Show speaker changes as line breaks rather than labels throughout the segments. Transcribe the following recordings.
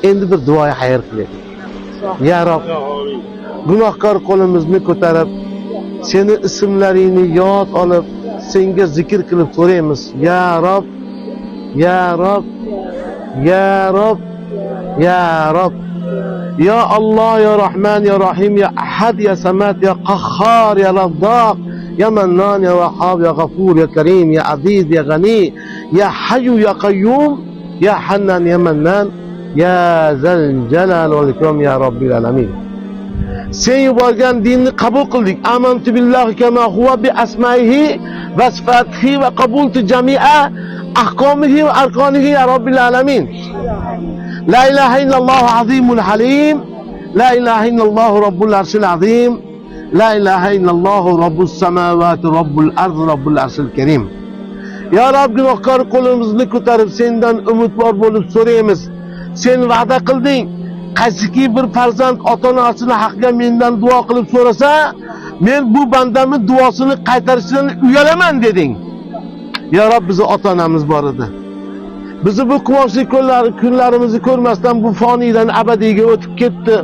Endi bir duoya xayr qilaylik. Ya Rob, gunohkor qo'limizni ko'tarib, seni ismlaringni yod olib, senga zikr qilib so'raymiz. Ya Rob, ya Rob, ya Rob, ya Rob. Ya Allah, ya Rahman, ya Rahim, ya Ahad, ya Samad, ya Qahhar, ya Razzaq, ya Mannan, ya Wahhab, ya Ghafur, ya Karim, ya Aziz, ya Ghani, ya Hayyu, ya Qayyum, ya Hannan, ya Mannan, ya Zal Jalal wal Ikram, ya Rabbil Alamin. Sen yuborgan dinni qabul qildik. Amantu billahi kama huwa bi asmaihi va sifatihi va qabultu jami'a ahkamihi va arkanihi ya Rabbil Alamin. La ilaha illallah azimul halim. La ilaha illallah rabbul arshil azim. La ilaha illallah rabbus samawati rabbul ardi rabbul arshil karim. Ya Rab, gunohkor qo'limizni ko'tarib sendan umidvor bo'lib so'raymiz. Sen va'da qilding. Qaysiki bir farzand ota-onasini haqqiga mendan duo qilib so'rasa, men bu bandamning duosini qaytarishidan uyalaman deding. Ya Rob, bizi ota-onamiz bor edi. Bizi bu quvonchli kunlarimizni ko'rmasdan bu foniydan abadiyga o'tib ketdi.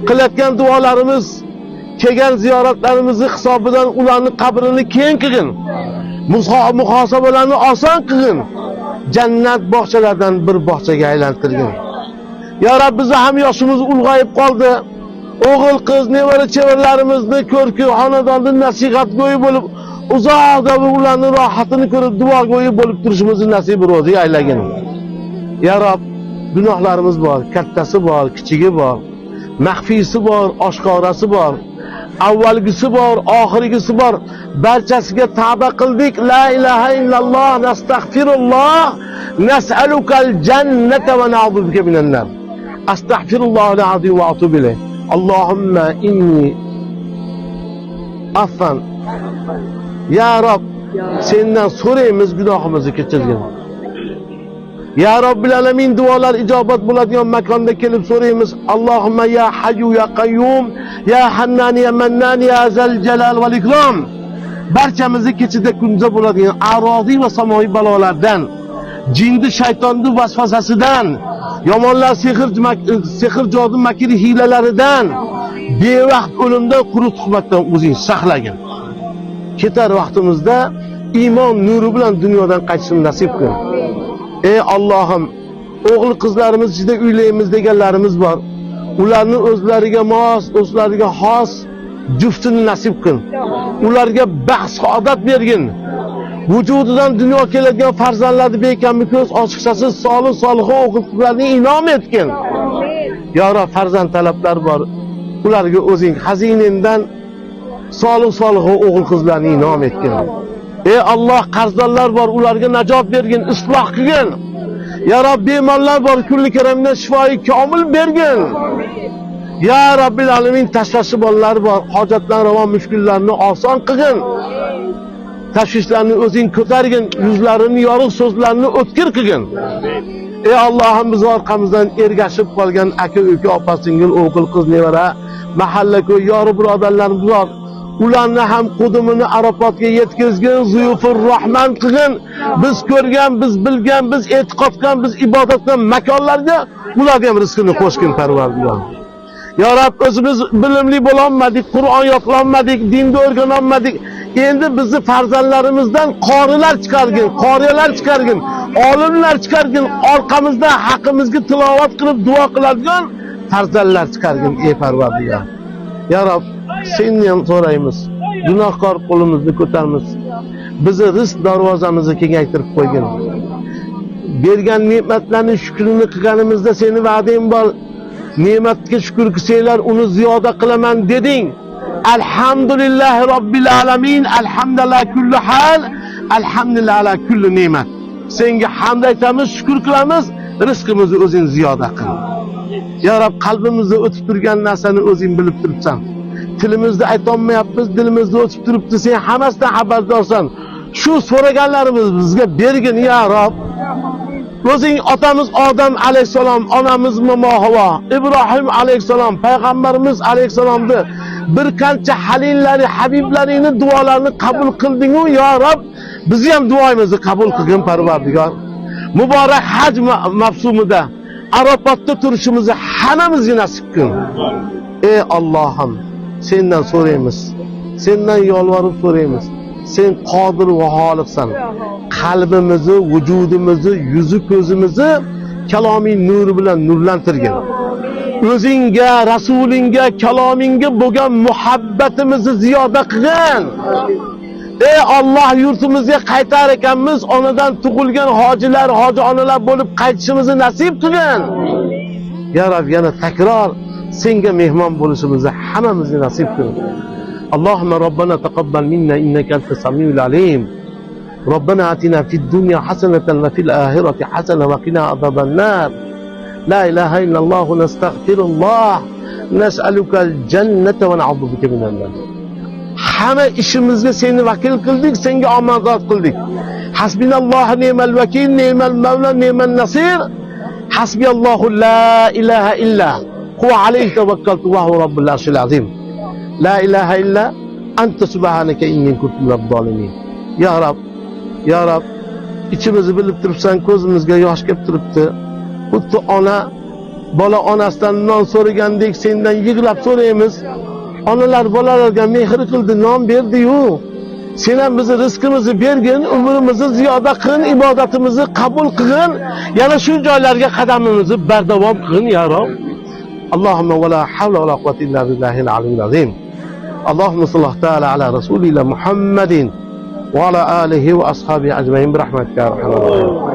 Qilayotgan duolarimiz, kelgan ziyoratlarimizni hisobidan ularning qabrini keng qilgin. Muhosabalarni oson qilgin. Jannat bog'chalaridan bir bog'chaga aylantirgin. Ya Rab, bizi ham yoshimiz ulg'ayib qoldi. O'g'il, qiz, nevara chevarlarimizni ko'rki xonadonda nasihatgo'yi bo'lib, uzoqda ularning rohatini ko'rib duogo'yi bo'lib turishimizni nasib ro'zi aylagin. Ya Rab, gunohlarimiz bor, kattasi bor, kichigi bor, maxfiysi bor, oshkorasi bor, avvalgisi bor, oxirgisi bor. Barchasiga tavba qildik. La ilaha illalloh, nastag'firulloh, nas'alukal jannata va na'udhu bika minan nar. Astaghfirullahal azim va atubu ilayh. Allohumma inni affan. Ya Rob, sendan so'raymiz, gunohimizni kechirgin. Ya Robbil Alamin, duolar ijobat bo'ladigan makonda kelib so'raymiz. Allohumma ya Hayyu ya Qayyum, ya Hannan ya Mannan, ya Zal Jalal wal Ikram. Barchamizni kechida kunza bo'ladigan arodiy va samoviy balolardan, jinni shaytonning vasvasasidan, yomonlar sehr jodu makri hilalaridan, bevaqt o'limdan, quruq tuhmatdan o'zing saqlagin. Ketar vaqtimizda iymon nuri bilan dunyodan qaytishni nasib qil. Ey Allohim, o'g'il qizlarimiz ichida uylaymiz deganlarimiz bor. Ularni o'zlariga mos, o'zlariga xos juftini nasib qil. Ularga baxt saodat bergin. Vujudidan dunyo keladigan farzandlarni bekamni ko'z ochiqchasiz solih o'g'il qizlarni inom etgin. Ya Rob, farzand talablar bor. Ularga o'zing xazinangdan solih o'g'il qizlarni inom etgin. Ey Alloh, qarzdorlar bor, ularga najot bergin, isloh qilgin. Ya Rob, bemorlar bor, kulli karamdan shifoyi komil bergin. Ya Robbil Alamin, tashvishi bolalar bor, hojatdan ravon mushkullarni oson qilgin. Tashvishlarni o'zing ko'targin, yuzlarini yorug' so'zlarni o'tkir qilgin. Ey Allohim, biz orqamizdan ergashib qolgan aka, uka, opa, singil, o'g'il, qiz, nevara, mahalla-ko'y, yori birodarlarimiz bor. Ularni ham qudumini Arafotga yetkazgin, zuyufur rahman qilgin. Biz ko'rgan, biz bilgan, biz e'tiqod qilgan, biz ibodat qilgan makonlarga ularga ham rizqini qo'shgin, Parvardigor. Ya Rab, o'zimiz bilimli bo'lolmadik, Qur'on yodlolmadik, dinni o'rganolmadik. Endi bizni farzandlarimizdan qorilar chiqargin, qoriyalar chiqargin, olimlar chiqargin, orqamizda haqimizga tilovat qilib duo qiladigan farzandlar chiqargin, ey Parvardigor. Ya Rab, senni ham so'raymiz. Gunohkor qo'limizni ko'tarmiz. Bizni rizq darvozamizni kengaytirib qo'ygin. Bergan ne'matlarning shukrini qilganimizda seni va'dang bor. Ne'matga shukr qilsanglar, uni ziyoda qilaman deding. Alhamdulillahi robbil alamin, alhamdulillah kulli hal, alhamdulillah ala kulli ne'mat. Senga hamd aytamiz, shukr qilamiz, rizqimizni o'zing ziyoda qil. Ya Rab, qalbimizda o'tib turgan narsani o'zing bilib turibsan. Tilimizda aytolmayapmiz, dilimizda o'tib turibdi, sen hammasidan xabardorsan. Shu so'raganlarimiz bizga bergin, ya Rob. O'zing otamiz Odam alayhisalom, onamiz Havo, Ibrohim alayhisalom, payg'ambarimiz alayhisalomni bir qancha halillari, habiblaringni duolarini qabul qilding-ku, ya Rob. Bizni ham duoyimizni qabul qilgin, Parvardigor. Muborak haj mavsumida Arafat'ta turuşumuzu hammamizga nasip qil. Ey Allohim, sendan so'raymiz. Sendan yolvorib so'raymiz. Sen qodir va g'olibsan. Qalbimizni, vujudimizni, yuzi ko'zimizni kalomiy nuri bilan nurlantirgin. O'zingga, rasulingga, kalomingga bo'lgan muhabbatimizni ziyoda qilgin. Ey Allah, yurtimizga qaytar ekanmiz, onadan tug'ilgan hojilar, hoji onalar bo'lib qaytishimizni nasib qilgin. Ya Rab, yana takror senga mehmon bo'lishimizni hammamizga nasib qil. Allohumma robbana taqabbal minna innaka antas samiul alim. Robbana atina fid dunya hasanatan va fil akhirati hasanatan va qina azaban nar. La ilaha illalloh nastaghfirullah nas'aluka al-jannata va na'udhu bika minan nar. Hamma ishimizga seni vakil qildik, senga omonat qildik. Hasbinallohu ni'mal vakil, ni'mal mavla, ni'man nasir. Hasbiyallohu la ilaha illa huwa alayhi tawakkaltu wa huwa rabbul arshil azim. La ilaha illa anta subhanaka inni kuntu minaz zalimin. Ya Rab, ya Rab, içimizni bilib turibsan, ko'zimizga yosh kelib turibdi. Xuddi ona bola onasidan non so'ragandek sendan yig'lab so'raymiz. Onalar bolalarga mehr qildi, non berdi-yu. Sen ham bizni rizqimizni bergin, umrimizni ziyoda qilgin, ibodatimizni qabul qilgin. Yana shu joylarga qadamimizni bardavom qilgin ya Rob. Allohumma va la havla va la quwwata illa billahil aliyyil azim. Allohumma salli ta'ala ala rasulina Muhammadin va ala alihi va ashabihi ajmain bi rahmatika ya arhamar rahimin.